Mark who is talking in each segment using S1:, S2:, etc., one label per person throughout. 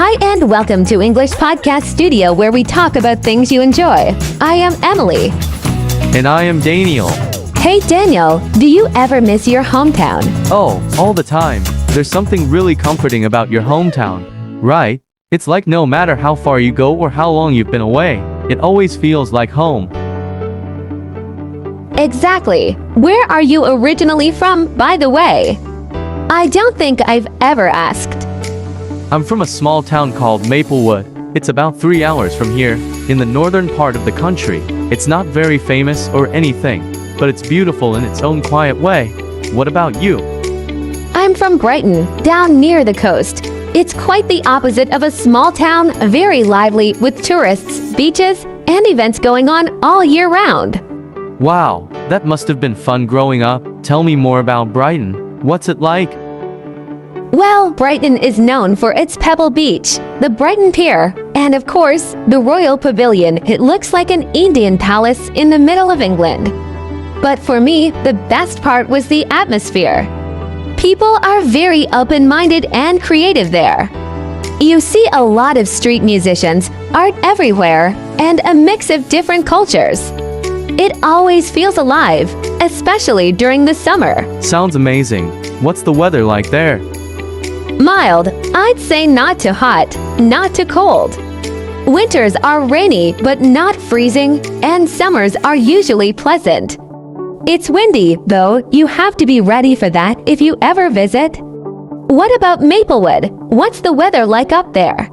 S1: Hi and welcome to English Podcast Studio where we talk about things you enjoy. I am Emily.
S2: And I am Daniel.
S1: Hey Daniel, do you ever miss your hometown?
S2: Oh, all the time. There's something really comforting about your hometown, right? It's like no matter how far you go or how long you've been away, it always feels like home.
S1: Exactly. Where are you originally from, by the way? I don't think I've ever asked.
S2: I'm from a small town called Maplewood. It's about 3 hours from here, in the northern part of the country. It's not very famous or anything, but it's beautiful in its own quiet way. What about you?
S1: I'm from Brighton, down near the coast. It's quite the opposite of a small town, very lively with tourists, beaches, and events going on all year round.
S2: Wow, that must have been fun growing up. Tell me more about Brighton. What's it like?
S1: Well, Brighton is known for its Pebble Beach, the Brighton Pier, and of course, the Royal Pavilion. It looks like an Indian palace in the middle of England. But for me, the best part was the atmosphere. People are very open-minded and creative there. You see a lot of street musicians, art everywhere, and a mix of different cultures. It always feels alive, especially during the summer.
S2: Sounds amazing. What's the weather like there?
S1: Mild, I'd say not too hot, not too cold. Winters are rainy but not freezing, and summers are usually pleasant. It's windy, though. You have to be ready for that if you ever visit. What about Maplewood? What's the weather like up there?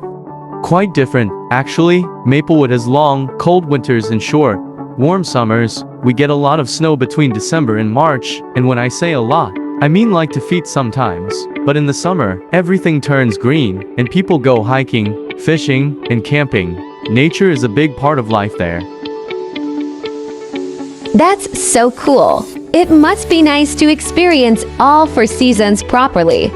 S2: Quite different, actually. Maplewood has long, cold winters and short, warm summers. We get a lot of snow between December and March, and when I say a lot, I mean like 2 feet sometimes. But in the summer, everything turns green, and people go hiking, fishing, and camping. Nature is a big part of life there.
S1: That's so cool. It must be nice to experience all 4 seasons properly.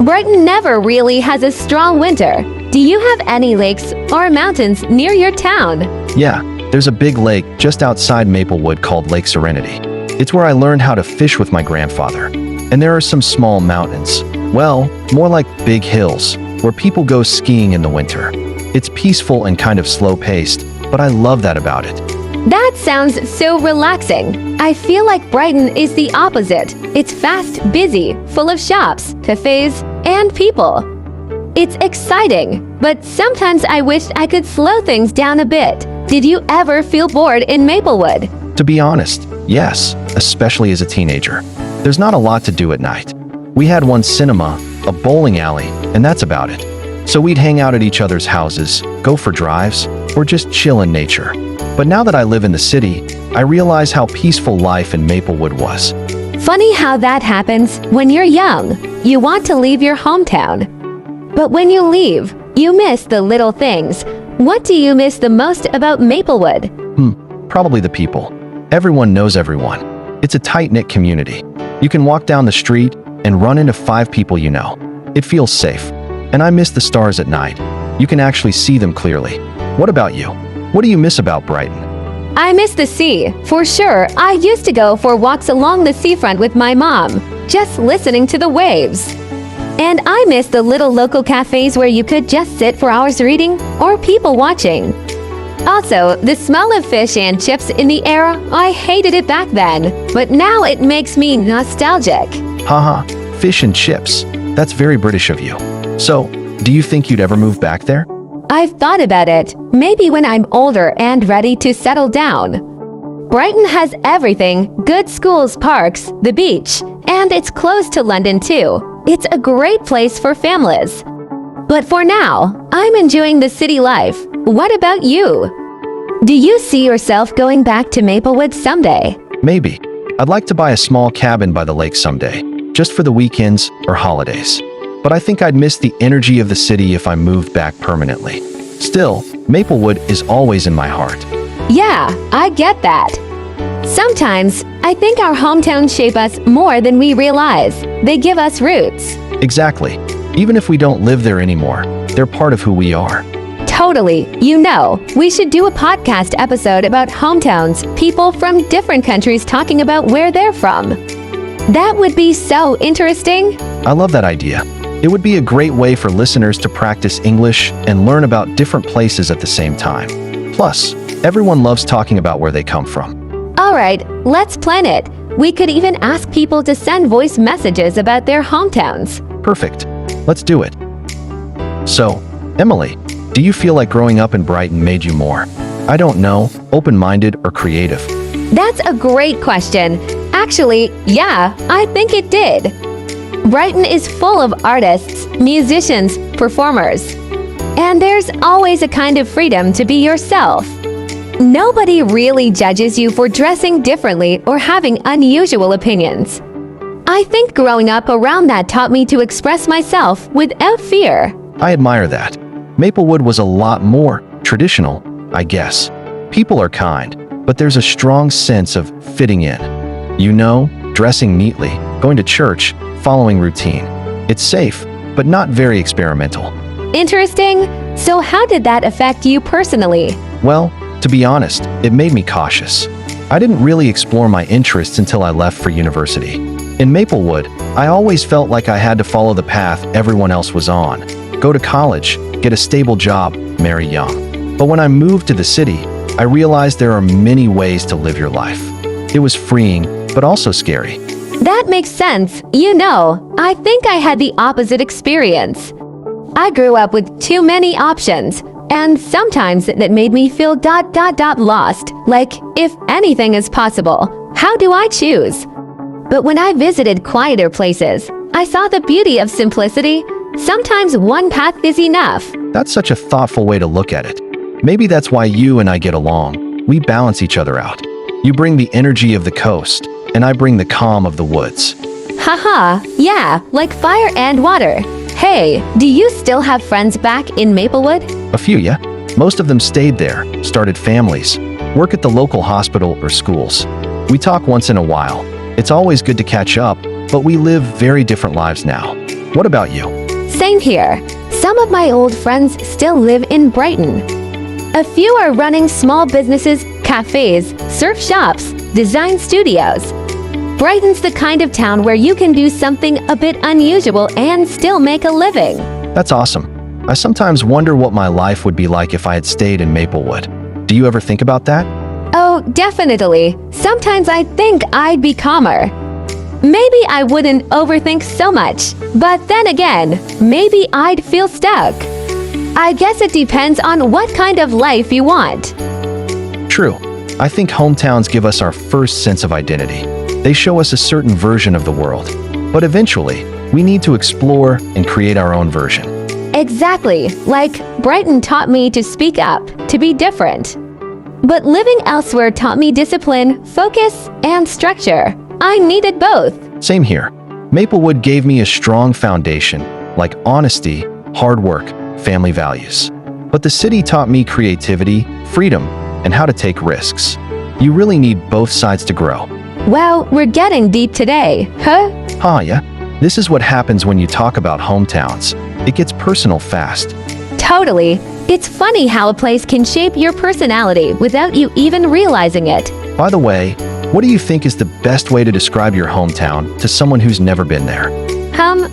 S1: Brighton never really has a strong winter. Do you have any lakes or mountains near your town?
S3: Yeah, there's a big lake just outside Maplewood called Lake Serenity. It's where I learned how to fish with my grandfather. And there are some small mountains. Well, more like big hills, where people go skiing in the winter. It's peaceful and kind of slow-paced, but I love that about it.
S1: That sounds so relaxing. I feel like Brighton is the opposite. It's fast, busy, full of shops, cafes, and people. It's exciting, but sometimes I wish I could slow things down a bit. Did you ever feel bored in Maplewood?
S3: To be honest, yes, especially as a teenager. There's not a lot to do at night. We had one cinema, a bowling alley, and that's about it. So we'd hang out at each other's houses, go for drives, or just chill in nature. But now that I live in the city, I realize how peaceful life in Maplewood was.
S1: Funny how that happens when you're young. You want to leave your hometown. But when you leave, you miss the little things. What do you miss the most about Maplewood?
S3: Probably the people. Everyone knows everyone. It's a tight-knit community. You can walk down the street and run into 5 people you know. It feels safe. And I miss the stars at night. You can actually see them clearly. What about you? What do you miss about Brighton?
S1: I miss the sea, for sure. I used to go for walks along the seafront with my mom, just listening to the waves. And I miss the little local cafes where you could just sit for hours reading or people watching. Also, the smell of fish and chips in the air, I hated it back then, but now it makes me nostalgic.
S3: Haha, fish and chips. That's very British of you. So, do you think you'd ever move back there?
S1: I've thought about it, maybe when I'm older and ready to settle down. Brighton has everything, good schools, parks, the beach, and it's close to London too. It's a great place for families. But for now, I'm enjoying the city life. What about you? Do you see yourself going back to Maplewood someday?
S3: Maybe. I'd like to buy a small cabin by the lake someday, just for the weekends or holidays. But I think I'd miss the energy of the city if I moved back permanently. Still, Maplewood is always in my heart.
S1: Yeah, I get that. Sometimes, I think our hometowns shape us more than we realize. They give us roots.
S3: Exactly. Even if we don't live there anymore, they're part of who we are.
S1: Totally. You know, we should do a podcast episode about hometowns, people from different countries talking about where they're from. That would be so interesting.
S3: I love that idea. It would be a great way for listeners to practice English and learn about different places at the same time. Plus, everyone loves talking about where they come from.
S1: All right, let's plan it. We could even ask people to send voice messages about their hometowns.
S3: Perfect. Let's do it. So, Emily, do you feel like growing up in Brighton made you more, I don't know, open-minded or creative?
S1: That's a great question. Actually, yeah, I think it did. Brighton is full of artists, musicians, performers. And there's always a kind of freedom to be yourself. Nobody really judges you for dressing differently or having unusual opinions. I think growing up around that taught me to express myself without fear.
S3: I admire that. Maplewood was a lot more traditional, I guess. People are kind, but there's a strong sense of fitting in. You know, dressing neatly, going to church, following routine. It's safe, but not very experimental.
S1: Interesting. So how did that affect you personally?
S3: Well, to be honest, it made me cautious. I didn't really explore my interests until I left for university. In Maplewood, I always felt like I had to follow the path everyone else was on. Go to college, get a stable job, marry young. But when I moved to the city, I realized there are many ways to live your life. It was freeing, but also scary.
S1: That makes sense. You know, I think I had the opposite experience. I grew up with too many options, and sometimes that made me feel lost. Like, if anything is possible, how do I choose? But when I visited quieter places, I saw the beauty of simplicity. Sometimes one path is enough.
S3: That's such a thoughtful way to look at it. Maybe that's why you and I get along. We balance each other out. You bring the energy of the coast, and I bring the calm of the woods.
S1: Haha, yeah, like fire and water. Hey, do you still have friends back in Maplewood?
S3: A few, yeah. Most of them stayed there, started families, work at the local hospital or schools. We talk once in a while. It's always good to catch up, but we live very different lives now. What about you?
S1: Same here. Some of my old friends still live in Brighton. A few are running small businesses, cafes, surf shops, design studios. Brighton's the kind of town where you can do something a bit unusual and still make a living.
S3: That's awesome. I sometimes wonder what my life would be like if I had stayed in Maplewood. Do you ever think about that?
S1: Oh, definitely. Sometimes I think I'd be calmer. Maybe I wouldn't overthink so much, but then again, maybe I'd feel stuck. I guess it depends on what kind of life you want.
S3: True. I think hometowns give us our first sense of identity. They show us a certain version of the world. But eventually, we need to explore and create our own version.
S1: Exactly. Like, Brighton taught me to speak up, to be different. But living elsewhere taught me discipline, focus, and structure. I needed both.
S3: Same here. Maplewood gave me a strong foundation, like honesty, hard work, family values. But the city taught me creativity, freedom, and how to take risks. You really need both sides to grow.
S1: Wow, we're getting deep today, huh?
S3: Yeah. This is what happens when you talk about hometowns. It gets personal fast.
S1: Totally. It's funny how a place can shape your personality without you even realizing it.
S3: By the way, what do you think is the best way to describe your hometown to someone who's never been there?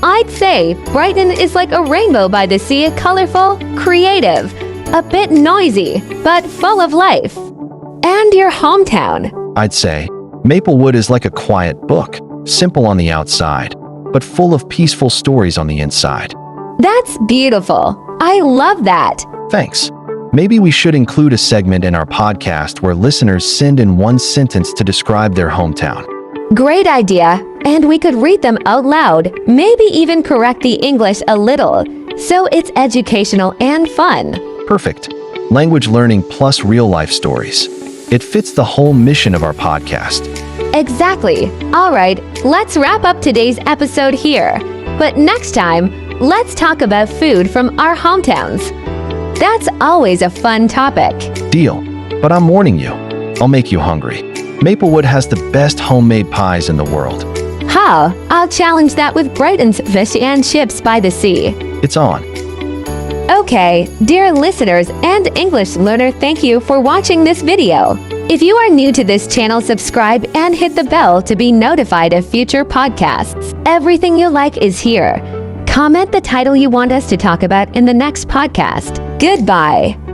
S1: I'd say Brighton is like a rainbow by the sea, colorful, creative, a bit noisy, but full of life. And your hometown.
S3: I'd say Maplewood is like a quiet book, simple on the outside, but full of peaceful stories on the inside.
S1: That's beautiful. I love that.
S3: Thanks. Maybe we should include a segment in our podcast where listeners send in one sentence to describe their hometown.
S1: Great idea. And we could read them out loud, maybe even correct the English a little, so it's educational and fun.
S3: Perfect. Language learning plus real-life stories. It fits the whole mission of our podcast.
S1: Exactly. All right, let's wrap up today's episode here. But next time, let's talk about food from our hometowns. That's always a fun topic.
S3: Deal. But I'm warning you, I'll make you hungry. Maplewood has the best homemade pies in the world.
S1: I'll challenge that with Brighton's fish and chips by the sea.
S3: It's on.
S1: Okay, dear listeners and English learner, thank you for watching this video. If you are new to this channel, subscribe and hit the bell to be notified of future podcasts. Everything you like is here. Comment the title you want us to talk about in the next podcast. Goodbye.